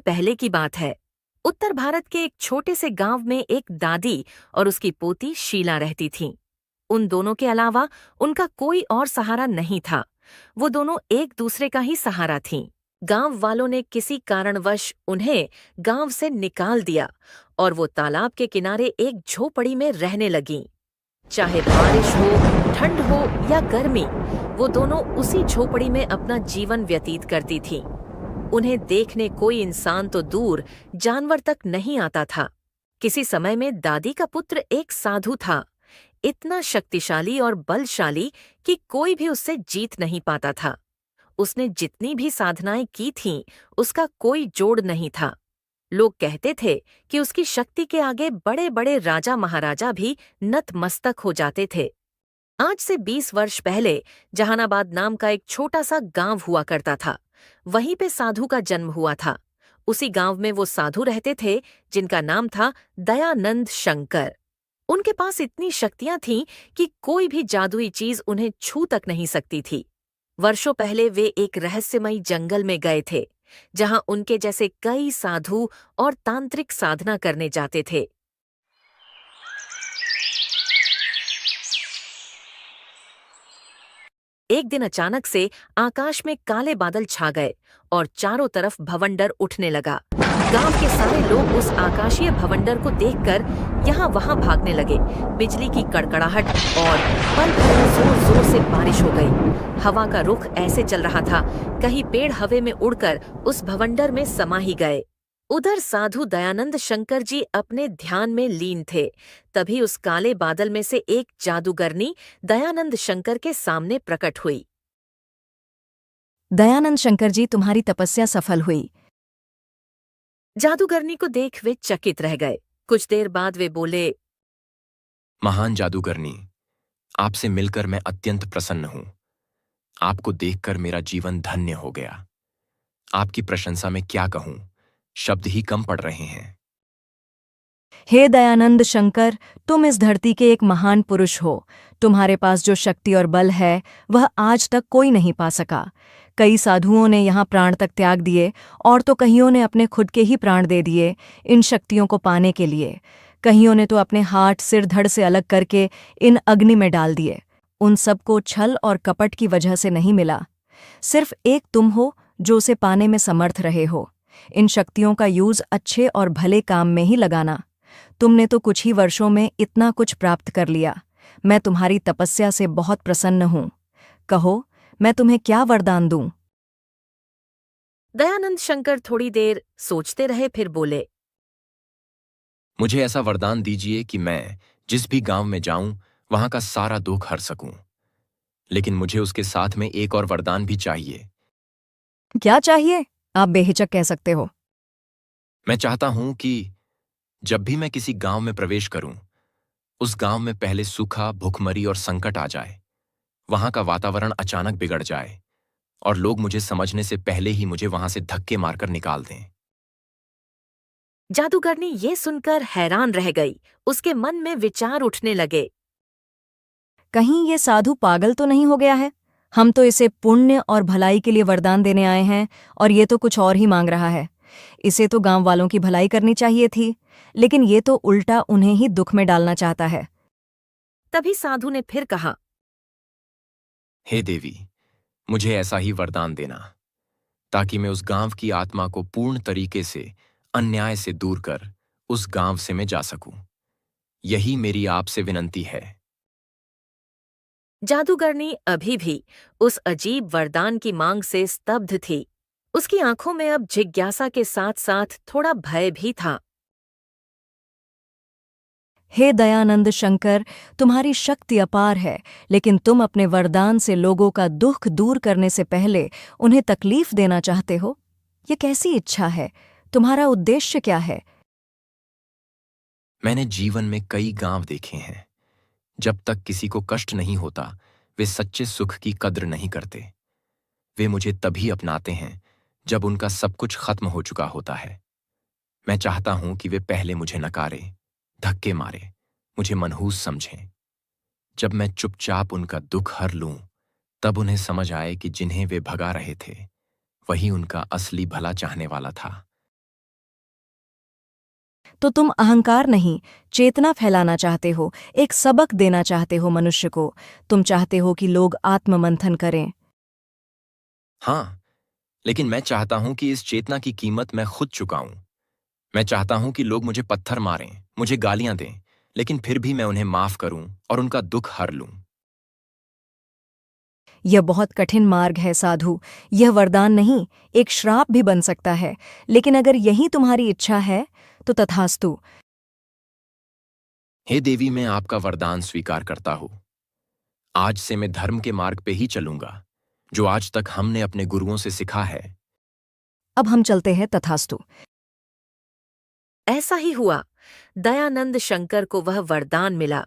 पहले की बात है। उत्तर भारत के एक छोटे से गांव में एक दादी और उसकी पोती शीला रहती थीं। उन दोनों के अलावा उनका कोई और सहारा नहीं था। वो दोनों एक दूसरे का ही सहारा थीं। गांव वालों ने किसी कारणवश उन्हें गांव से निकाल दिया और वो तालाब के किनारे एक झोपड़ी में रहने लगीं। चाहे बारिश हो, ठंड हो या गर्मी, वो दोनों उसी झोपड़ी में अपना जीवन व्यतीत करती थीं। उन्हें देखने कोई इंसान तो दूर, जानवर तक नहीं आता था। किसी समय में दादी का पुत्र एक साधु था, इतना शक्तिशाली और बलशाली कि कोई भी उससे जीत नहीं पाता था। उसने जितनी भी साधनाएं की थीं, उसका कोई जोड़ नहीं था। लोग कहते थे कि उसकी शक्ति के आगे बड़े बड़े राजा महाराजा भी नतमस्तक हो जाते थे। आज से 20 वर्ष पहले जहानाबाद नाम का एक छोटा सा गांव हुआ करता था। वहीं पे साधु का जन्म हुआ था। उसी गांव में वो साधु रहते थे जिनका नाम था दयानंद शंकर। उनके पास इतनी शक्तियां थीं कि कोई भी जादुई चीज उन्हें छू तक नहीं सकती थी। वर्षों पहले वे एक रहस्यमयी जंगल में गए थे, जहां उनके जैसे कई साधु और तांत्रिक साधना करने जाते थे। एक दिन अचानक से आकाश में काले बादल छा गए और चारों तरफ भवंडर उठने लगा। गांव के सारे लोग उस आकाशीय भवंडर को देखकर यहाँ वहां भागने लगे। बिजली की कड़कड़ाहट और पल भर में जोर जोर से बारिश हो गई। हवा का रुख ऐसे चल रहा था, कहीं पेड़ हवा में उड़कर उस भवंडर में समा ही गए। उधर साधु दयानंद शंकर जी अपने ध्यान में लीन थे। तभी उस काले बादल में से एक जादूगरनी दयानंद शंकर के सामने प्रकट हुई। दयानंद शंकर जी, तुम्हारी तपस्या सफल हुई। जादूगरनी को देख वे चकित रह गए। कुछ देर बाद वे बोले, महान जादूगरनी, आपसे मिलकर मैं अत्यंत प्रसन्न हूं। आपको देखकर मेरा जीवन धन्य हो गया। आपकी प्रशंसा में क्या कहूं, शब्द ही कम पड़ रहे हैं। हे दयानंद शंकर, तुम इस धरती के एक महान पुरुष हो। तुम्हारे पास जो शक्ति और बल है वह आज तक कोई नहीं पा सका। कई साधुओं ने यहाँ प्राण तक त्याग दिए और तो कईयों ने अपने खुद के ही प्राण दे दिए इन शक्तियों को पाने के लिए। कईयों ने तो अपने हाथ सिर धड़ से अलग करके इन अग्नि में डाल दिए। उन सबको छल और कपट की वजह से नहीं मिला। सिर्फ एक तुम हो जो उसे पाने में समर्थ रहे हो। इन शक्तियों का यूज अच्छे और भले काम में ही लगाना। तुमने तो कुछ ही वर्षों में इतना कुछ प्राप्त कर लिया। मैं तुम्हारी तपस्या से बहुत प्रसन्न हूं। कहो, मैं तुम्हें क्या वरदान दूं? दयानंद शंकर थोड़ी देर सोचते रहे, फिर बोले, मुझे ऐसा वरदान दीजिए कि मैं जिस भी गांव में जाऊं वहां का सारा दुख हर सकूं। लेकिन मुझे उसके साथ में एक और वरदान भी चाहिए। क्या चाहिए? आप बेहिचक कह सकते हो। मैं चाहता हूं कि जब भी मैं किसी गांव में प्रवेश करूं, उस गांव में पहले सूखा, भूखमरी और संकट आ जाए। वहां का वातावरण अचानक बिगड़ जाए और लोग मुझे समझने से पहले ही मुझे वहां से धक्के मारकर निकाल दें। जादूगरनी ये सुनकर हैरान रह गई। उसके मन में विचार उठने लगे। कहीं ये साधु पागल तो नहीं हो गया है? हम तो इसे पुण्य और भलाई के लिए वरदान देने आए हैं और ये तो कुछ और ही मांग रहा है। इसे तो गांव वालों की भलाई करनी चाहिए थी, लेकिन ये तो उल्टा उन्हें ही दुख में डालना चाहता है। तभी साधु ने फिर कहा, हे देवी, मुझे ऐसा ही वरदान देना, ताकि मैं उस गांव की आत्मा को पूर्ण तरीके से अन्याय से दूर कर उस गांव से मैं जा सकूं। यही मेरी आपसे विनंती है। जादूगरनी अभी भी उस अजीब वरदान की मांग से स्तब्ध थी। उसकी आंखों में अब जिज्ञासा के साथ साथ थोड़ा भय भी था। हे दयानंद शंकर, तुम्हारी शक्ति अपार है, लेकिन तुम अपने वरदान से लोगों का दुख दूर करने से पहले उन्हें तकलीफ देना चाहते हो। ये कैसी इच्छा है? तुम्हारा उद्देश्य क्या है? मैंने जीवन में कई गांव देखे हैं। जब तक किसी को कष्ट नहीं होता, वे सच्चे सुख की कद्र नहीं करते। वे मुझे तभी अपनाते हैं जब उनका सब कुछ खत्म हो चुका होता है। मैं चाहता हूं कि वे पहले मुझे नकारें, धक्के मारे, मुझे मनहूस समझें। जब मैं चुपचाप उनका दुख हर लूं, तब उन्हें समझ आए कि जिन्हें वे भगा रहे थे वही उनका असली भला चाहने वाला था। तो तुम अहंकार नहीं, चेतना फैलाना चाहते हो, एक सबक देना चाहते हो मनुष्य को। तुम चाहते हो कि लोग आत्ममंथन करें। हाँ, लेकिन मैं चाहता हूं कि इस चेतना की कीमत मैं खुद चुकाऊं। मैं चाहता हूं कि लोग मुझे पत्थर मारें, मुझे गालियां दें, लेकिन फिर भी मैं उन्हें माफ करूं और उनका दुख हर लूं। यह बहुत कठिन मार्ग है साधु। यह वरदान नहीं, एक श्राप भी बन सकता है। लेकिन अगर यही तुम्हारी इच्छा है तो तथास्तु। हे देवी, मैं आपका वरदान स्वीकार करता हूं। आज से मैं धर्म के मार्ग पे ही चलूंगा, जो आज तक हमने अपने गुरुओं से सीखा है। अब हम चलते हैं तथास्तु। ऐसा ही हुआ। दयानंद शंकर को वह वरदान मिला।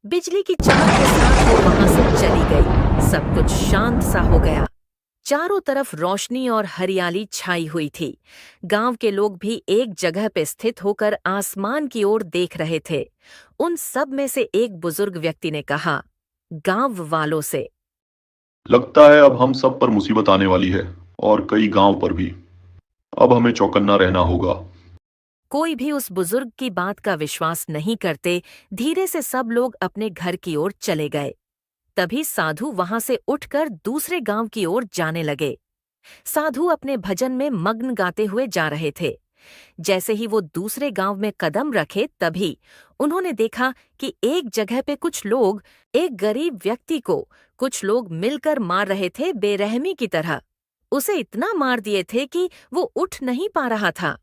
बिजली की चमक के साथ वो वहां से चली गई। सब कुछ शांत सा हो गया। चारों तरफ रोशनी और हरियाली छाई हुई थी। गांव के लोग भी एक जगह पे स्थित होकर आसमान की ओर देख रहे थे। उन सब में से एक बुजुर्ग व्यक्ति ने कहा, गांव वालों से, लगता है अब हम सब पर मुसीबत आने वाली है, और कई गांव पर भी। अब हमें चौकन्ना रहना होगा। कोई भी उस बुजुर्ग की बात का विश्वास नहीं करते। धीरे से सब लोग अपने घर की ओर चले गए। तभी साधु वहां से उठकर दूसरे गांव की ओर जाने लगे। साधु अपने भजन में मग्न गाते हुए जा रहे थे। जैसे ही वो दूसरे गांव में कदम रखे, तभी उन्होंने देखा कि एक जगह पे कुछ लोग एक गरीब व्यक्ति को कुछ लोग मिलकर मार रहे थे, बेरहमी की तरह। उसे इतना मार दिए थे कि वो उठ नहीं पा रहा था।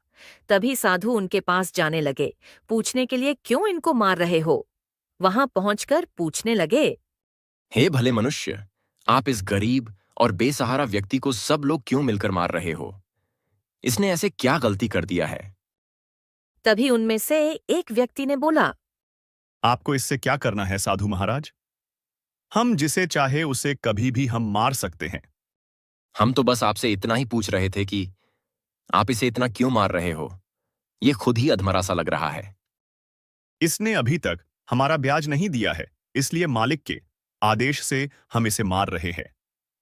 तभी साधु उनके पास जाने लगे, पूछने के लिए क्यों इनको मार रहे हो। वहां पहुंचकर पूछने लगे, हे भले मनुष्य, आप इस गरीब और बेसहारा व्यक्ति को सब लोग क्यों मिलकर मार रहे हो? इसने ऐसे क्या गलती कर दिया है? तभी उनमें से एक व्यक्ति ने बोला, आपको इससे क्या करना है साधु महाराज? हम जिसे चाहे उसे कभी भी हम मार सकते हैं। हम तो बस आपसे इतना ही पूछ रहे थे कि आप इसे इतना क्यों मार रहे हो? ये खुद ही अधमरा सा लग रहा है। इसने अभी तक हमारा ब्याज नहीं दिया है, इसलिए मालिक के आदेश से हम इसे मार रहे हैं,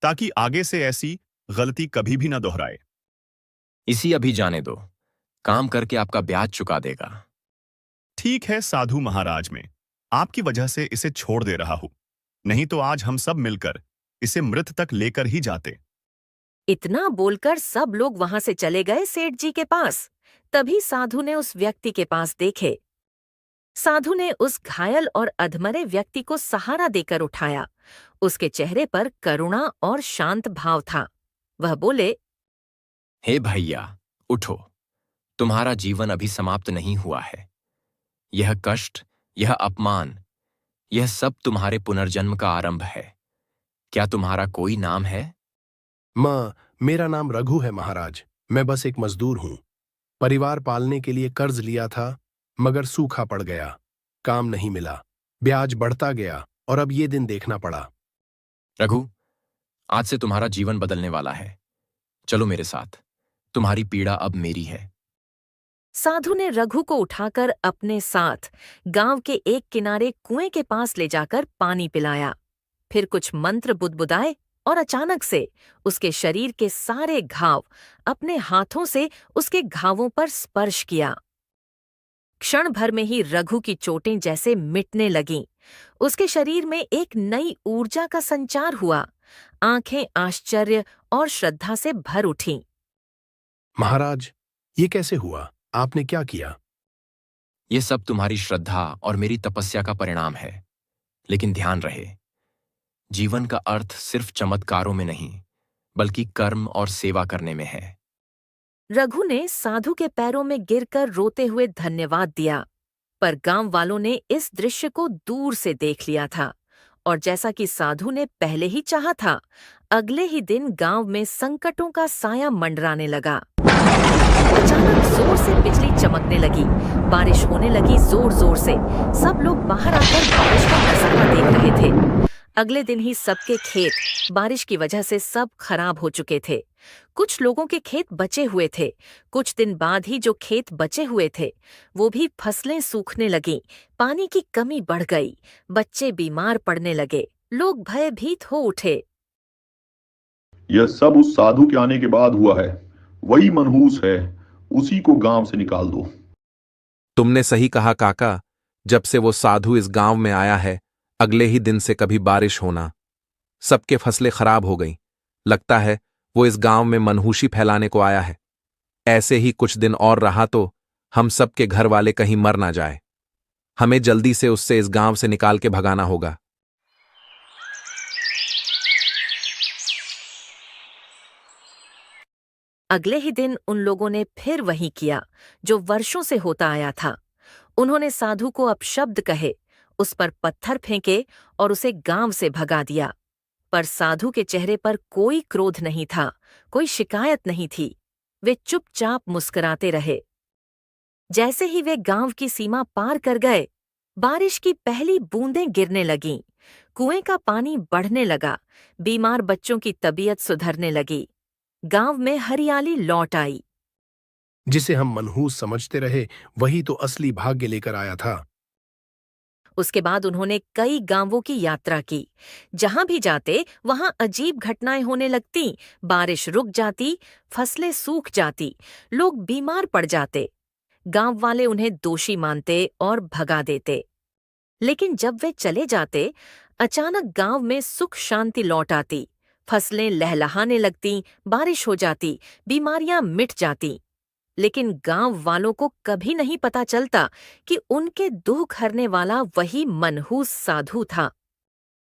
ताकि आगे से ऐसी गलती कभी भी न दोहराए। इसी अभी जाने दो, काम करके आपका ब्याज चुका देगा। ठीक है साधु महाराज, मैं आपकी वजह से इसे छोड़ दे रहा हूं, नहीं तो आज हम सब मिलकर इसे मृत तक लेकर ही जाते। इतना बोलकर सब लोग वहां से चले गए सेठ जी के पास। तभी साधु ने उस व्यक्ति के पास देखे। साधु ने उस घायल और अधमरे व्यक्ति को सहारा देकर उठाया। उसके चेहरे पर करुणा और शांत भाव था। वह बोले, हे भैया, उठो। तुम्हारा जीवन अभी समाप्त नहीं हुआ है। यह कष्ट, यह अपमान, यह सब तुम्हारे पुनर्जन्म का आरंभ है। क्या तुम्हारा कोई नाम है? माँ, मेरा नाम रघु है महाराज। मैं बस एक मजदूर हूँ। परिवार पालने के लिए कर्ज लिया था, मगर सूखा पड़ गया। काम नहीं मिला, ब्याज बढ़ता गया और अब ये दिन देखना पड़ा। रघु, आज से तुम्हारा जीवन बदलने वाला है। चलो मेरे साथ, तुम्हारी पीड़ा अब मेरी है। साधु ने रघु को उठाकर अपने साथ गांव के एक किनारे कुएं के पास ले जाकर पानी पिलाया। फिर कुछ मंत्र बुदबुदाए और अचानक से उसके शरीर के सारे घाव अपने हाथों से उसके घावों पर स्पर्श किया। क्षण भर में ही रघु की चोटें जैसे मिटने लगीं। उसके शरीर में एक नई ऊर्जा का संचार हुआ। आंखें आश्चर्य और श्रद्धा से भर उठीं। महाराज, ये कैसे हुआ? आपने क्या किया? ये सब तुम्हारी श्रद्धा और मेरी तपस्या का परिणाम है। लेकिन ध्यान रहे, जीवन का अर्थ सिर्फ चमत्कारों में नहीं, बल्कि कर्म और सेवा करने में है। रघु ने साधु के पैरों में गिरकर रोते हुए धन्यवाद दिया। पर गांव वालों ने इस दृश्य को दूर से देख लिया था, और जैसा कि साधु ने पहले ही चाहा था, अगले ही दिन गांव में संकटों का साया मंडराने लगा। अचानक जोर से बिजली चमकने लगी, बारिश होने लगी जोर जोर से। सब लोग बाहर आकर बारिश का नजारा देख रहे थे। अगले दिन ही सबके खेत बारिश की वजह से सब खराब हो चुके थे। कुछ लोगों के खेत बचे हुए थे। कुछ दिन बाद ही जो खेत बचे हुए थे, वो भी फसलें सूखने लगीं। पानी की कमी बढ़ गई। बच्चे बीमार पड़ने लगे। लोग भयभीत हो उठे। यह सब उस साधु के आने के बाद हुआ है। वही मनहूस है, उसी को गांव से निकाल दो। तुमने सही कहा काका, जब से वो साधु इस गांव में आया है, अगले ही दिन से कभी बारिश होना, सबके फसलें खराब हो गईं। लगता है वो इस गांव में मनहूसी फैलाने को आया है। ऐसे ही कुछ दिन और रहा तो हम सबके घर वाले कहीं मर ना जाए। हमें जल्दी से उससे इस गांव से निकाल के भगाना होगा। अगले ही दिन उन लोगों ने फिर वही किया जो वर्षों से होता आया था। उन्होंने साधु को अपशब्द कहे, उस पर पत्थर फेंके और उसे गांव से भगा दिया। पर साधु के चेहरे पर कोई क्रोध नहीं था, कोई शिकायत नहीं थी। वे चुपचाप मुस्कुराते रहे। जैसे ही वे गांव की सीमा पार कर गए, बारिश की पहली बूंदें गिरने लगीं, कुएं का पानी बढ़ने लगा, बीमार बच्चों की तबीयत सुधरने लगी। गांव में हरियाली लौट आई। जिसे हम मनहूस समझते रहे, वही तो असली भाग्य लेकर आया था। उसके बाद उन्होंने कई गांवों की यात्रा की। जहां भी जाते वहां अजीब घटनाएं होने लगती। बारिश रुक जाती, फसलें सूख जाती, लोग बीमार पड़ जाते। गांव वाले उन्हें दोषी मानते और भगा देते। लेकिन जब वे चले जाते, अचानक गांव में सुख शांति लौट आती। फसलें लहलहाने लगतीं, बारिश हो जाती, बीमारियां मिट जातीं। लेकिन गांव वालों को कभी नहीं पता चलता कि उनके दुख हरने वाला वही मनहूस साधु था।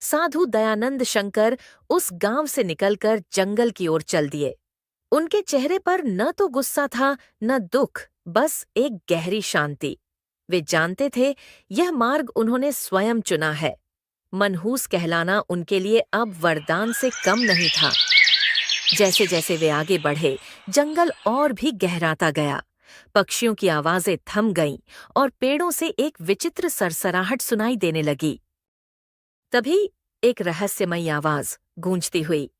साधु दयानंद शंकर उस गांव से निकलकर जंगल की ओर चल दिए। उनके चेहरे पर न तो गुस्सा था न दुख, बस एक गहरी शांति। वे जानते थे यह मार्ग उन्होंने स्वयं चुना है। मनहूस कहलाना उनके लिए अब वरदान से कम नहीं था। जैसे जैसे वे आगे बढ़े, जंगल और भी गहराता गया। पक्षियों की आवाजें थम गईं और पेड़ों से एक विचित्र सरसराहट सुनाई देने लगी। तभी एक रहस्यमयी आवाज गूंजती हुई,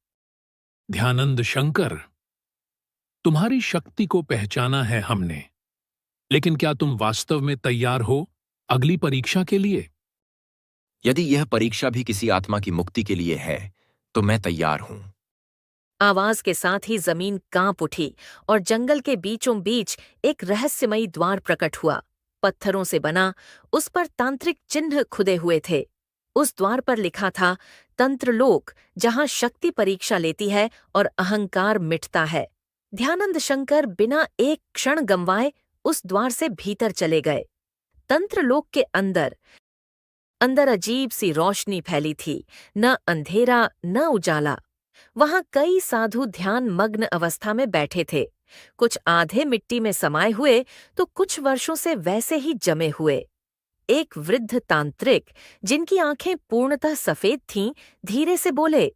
ध्यानंद शंकर, तुम्हारी शक्ति को पहचाना है हमने, लेकिन क्या तुम वास्तव में तैयार हो अगली परीक्षा के लिए? यदि यह परीक्षा भी किसी आत्मा की मुक्ति के लिए है, तो मैं तैयार हूं। आवाज के साथ ही जमीन कांप उठी और जंगल के बीचों बीच एक रहस्यमयी द्वार प्रकट हुआ। पत्थरों से बना, उस पर तांत्रिक चिन्ह खुदे हुए थे। उस द्वार पर लिखा था, तंत्रलोक, जहां शक्ति परीक्षा लेती है और अहंकार मिटता है। ध्यानंद शंकर बिना एक क्षण गंवाए उस द्वार से भीतर चले गए। तंत्रलोक के अंदर अजीब सी रोशनी फैली थी, न अंधेरा न उजाला। वहां कई साधु ध्यान मग्न अवस्था में बैठे थे। कुछ आधे मिट्टी में समाये हुए तो कुछ वर्षों से वैसे ही जमे हुए। एक वृद्ध तांत्रिक, जिनकी आंखें पूर्णतः सफेद थीं, धीरे से बोले,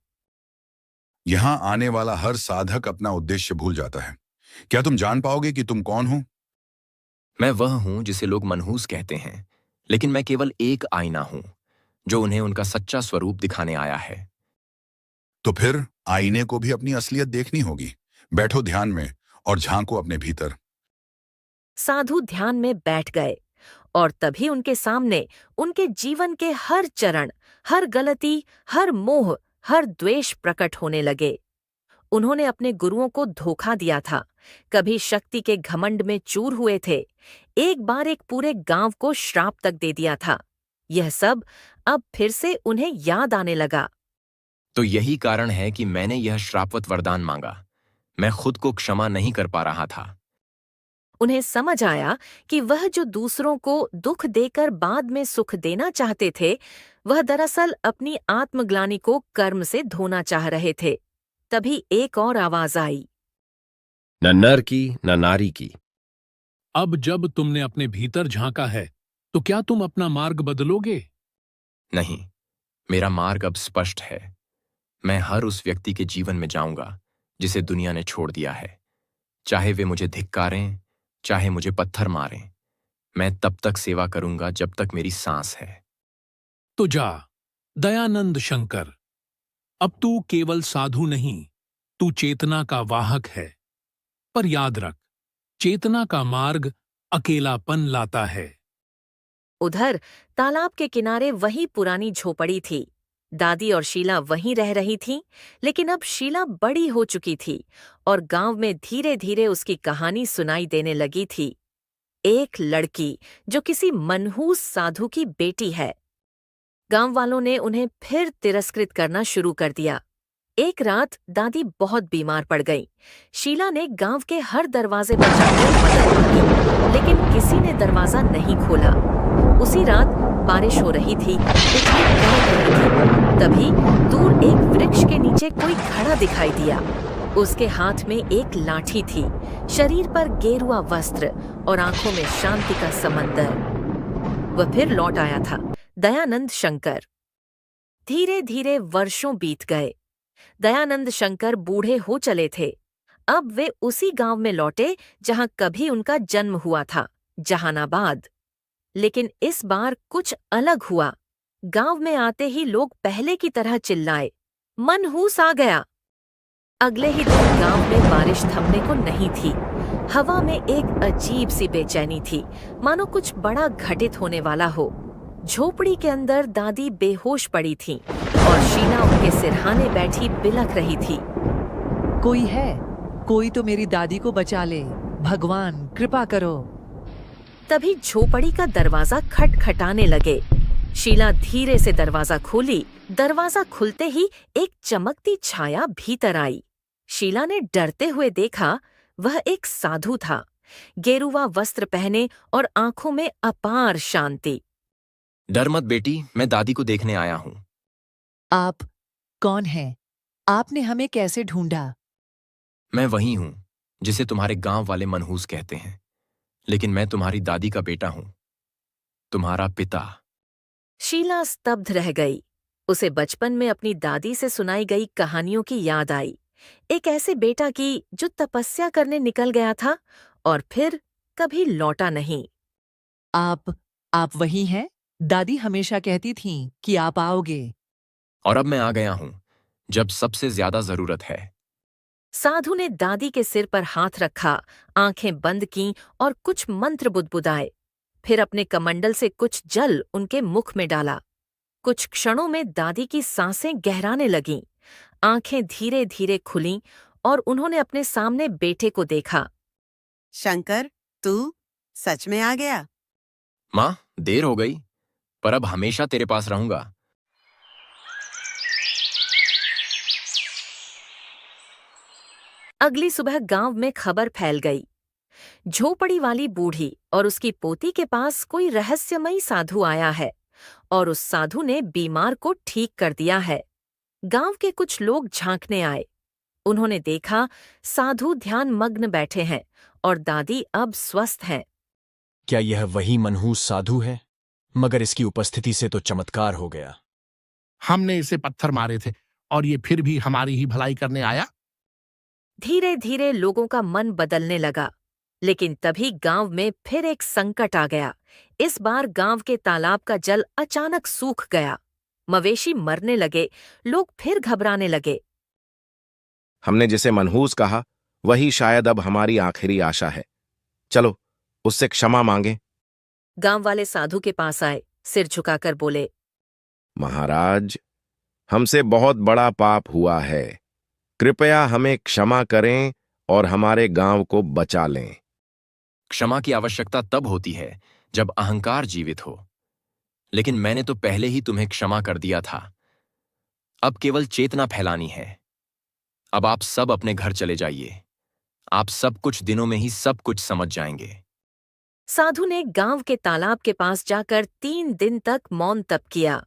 यहाँ आने वाला हर साधक अपना उद्देश्य भूल जाता है। क्या तुम जान पाओगे कि तुम कौन हो? मैं वह हूं जिसे लोग मनहूस कहते हैं, लेकिन मैं केवल एक आईना हूं जो उन्हें उनका सच्चा स्वरूप दिखाने आया है। तो फिर आईने को भी अपनी असलियत देखनी होगी। बैठो ध्यान में और झांको अपने भीतर। साधु ध्यान में बैठ गए और तभी उनके सामने उनके जीवन के हर चरण, हर गलती, हर मोह, हर द्वेष प्रकट होने लगे। उन्होंने अपने गुरुओं को धोखा दिया था, कभी शक्ति के घमंड में चूर हुए थे, एक बार एक पूरे गांव को श्राप तक दे दिया था। यह सब अब फिर से उन्हें याद आने लगा। तो यही कारण है कि मैंने यह श्रापवत वरदान मांगा। मैं खुद को क्षमा नहीं कर पा रहा था। उन्हें समझ आया कि वह जो दूसरों को दुख देकर बाद में सुख देना चाहते थे, वह दरअसल अपनी आत्मग्लानि को कर्म से धोना चाह रहे थे। तभी एक और आवाज आई, न नर की न नारी की। अब जब तुमने अपने भीतर झांका है, तो क्या तुम अपना मार्ग बदलोगे? नहीं, मेरा मार्ग अब स्पष्ट है। मैं हर उस व्यक्ति के जीवन में जाऊंगा जिसे दुनिया ने छोड़ दिया है। चाहे वे मुझे धिक्कारें, चाहे मुझे पत्थर मारें, मैं तब तक सेवा करूंगा जब तक मेरी सांस है। तो जा, दयानंद शंकर, अब तू केवल साधु नहीं, तू चेतना का वाहक है। पर याद रख, चेतना का मार्ग अकेलापन लाता है। उधर तालाब के किनारे वही पुरानी झोपड़ी थी। दादी और शीला वहीं रह रही थीं, लेकिन अब शीला बड़ी हो चुकी थी और गांव में धीरे धीरे उसकी कहानी सुनाई देने लगी थी। एक लड़की जो किसी मनहूस साधु की बेटी है। गांव वालों ने उन्हें फिर तिरस्कृत करना शुरू कर दिया। एक रात दादी बहुत बीमार पड़ गई। शीला ने गांव के हर दरवाजे पर जाकर मदद मांगी, लेकिन किसी ने दरवाजा नहीं खोला। उसी रात बारिश हो रही थी, बिजली कड़क रही थी। तभी दूर एक वृक्ष के नीचे कोई खड़ा दिखाई दिया। उसके हाथ में एक लाठी थी, शरीर पर गेरुआ वस्त्र और आंखों में शांति का समंदर। वह फिर लौट आया था, दयानंद शंकर। धीरे धीरे वर्षों बीत गए। दयानंद शंकर बूढ़े हो चले थे। अब वे उसी गांव में लौटे जहां कभी उनका जन्म हुआ था, जहानाबाद। लेकिन इस बार कुछ अलग हुआ। गांव में आते ही लोग पहले की तरह चिल्लाए, मनहूस आ गया। अगले ही दिन गांव में बारिश थमने को नहीं थी। हवा में एक अजीब सी बेचैनी थी, मानो कुछ बड़ा घटित होने वाला हो। झोपड़ी के अंदर दादी बेहोश पड़ी थी और शीला उनके सिरहाने बैठी बिलख रही थी। कोई है? कोई तो मेरी दादी को बचा ले, भगवान कृपा करो। तभी झोपड़ी का दरवाजा खटखटाने लगे। शीला धीरे से दरवाजा खोली। दरवाजा खुलते ही एक चमकती छाया भीतर आई। शीला ने डरते हुए देखा, वह एक साधु था, गेरुआ वस्त्र पहने और आंखों में अपार शांति। डर मत बेटी, मैं दादी को देखने आया हूं। आप कौन हैं? आपने हमें कैसे ढूंढा? मैं वही हूं जिसे तुम्हारे गांव वाले मनहूस कहते हैं, लेकिन मैं तुम्हारी दादी का बेटा हूं, तुम्हारा पिता। शीला स्तब्ध रह गई। उसे बचपन में अपनी दादी से सुनाई गई कहानियों की याद आई। एक ऐसे बेटा की जो तपस्या करने निकल गया था और फिर कभी लौटा नहीं। आप वही हैं? दादी हमेशा कहती थीं कि आप आओगे। और अब मैं आ गया हूं, जब सबसे ज्यादा जरूरत है। साधु ने दादी के सिर पर हाथ रखा, आंखें बंद कीं और कुछ मंत्र बुदबुदाए। फिर अपने कमंडल से कुछ जल उनके मुख में डाला। कुछ क्षणों में दादी की सांसें गहराने लगीं, आंखें धीरे धीरे खुलीं और उन्होंने अपने सामने बेटे को देखा। शंकर, तू सच में आ गया? माँ, देर हो गई, पर अब हमेशा तेरे पास रहूंगा। अगली सुबह गांव में खबर फैल गई। झोपड़ी वाली बूढ़ी और उसकी पोती के पास कोई रहस्यमयी साधु आया है और उस साधु ने बीमार को ठीक कर दिया है। गांव के कुछ लोग झांकने आए। उन्होंने देखा साधु ध्यान मग्न बैठे हैं और दादी अब स्वस्थ हैं। क्या यह वही मनहूस साधु है? मगर इसकी उपस्थिति से तो चमत्कार हो गया। हमने इसे पत्थर मारे थे और ये फिर भी हमारी ही भलाई करने आया। धीरे धीरे लोगों का मन बदलने लगा, लेकिन तभी गांव में फिर एक संकट आ गया। इस बार गांव के तालाब का जल अचानक सूख गया। मवेशी मरने लगे, लोग फिर घबराने लगे। हमने जिसे मनहूस कहा, वही शायद अब हमारी आखिरी आशा है। चलो, उससे क्षमा मांगे। गांव वाले साधु के पास आए, सिर झुकाकर बोले, महाराज, हमसे बहुत बड़ा पाप हुआ है। कृपया हमें क्षमा करें और हमारे गांव को बचा लें। क्षमा की आवश्यकता तब होती है जब अहंकार जीवित हो, लेकिन मैंने तो पहले ही तुम्हें क्षमा कर दिया था। अब केवल चेतना फैलानी है। अब आप सब अपने घर चले जाइए। आप सब कुछ दिनों में ही सब कुछ समझ जाएंगे। साधु ने गांव के तालाब के पास जाकर 3 दिन तक मौन तप किया।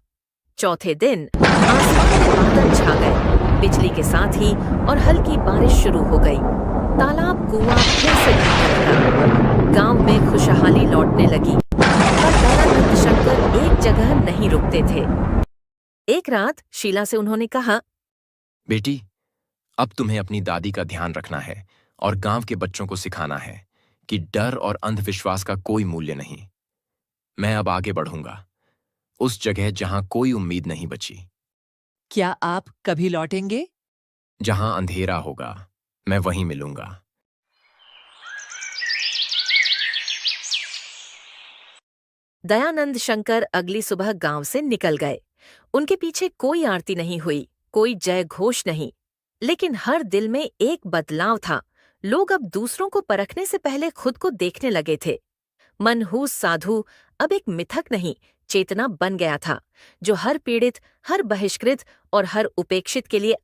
चौथे दिन आसमान में बादल छा गए, बिजली के साथ ही और हल्की बारिश शुरू हो गई। तालाब कुआं फिर से भरने लगा। गांव में खुशहाली लौटने लगी, पर दयानंद शंकर एक जगह नहीं रुकते थे। एक रात शीला से उन्होंने कहा, बेटी, अब तुम्हें अपनी दादी का ध्यान रखना है और गांव के बच्चों को सिखाना है कि डर और अंधविश्वास का कोई मूल्य नहीं। मैं अब आगे बढ़ूंगा, उस जगह जहां कोई उम्मीद नहीं बची। क्या आप कभी लौटेंगे? जहां अंधेरा होगा, मैं वहीं मिलूंगा। दयानंद शंकर अगली सुबह गांव से निकल गए। उनके पीछे कोई आरती नहीं हुई, कोई जय घोष नहीं, लेकिन हर दिल में एक बदलाव था। लोग अब दूसरों को परखने से पहले खुद को देखने लगे थे। मनहूस साधु अब एक मिथक नहीं, चेतना बन गया था, जो हर पीड़ित, हर बहिष्कृत और हर उपेक्षित के लिए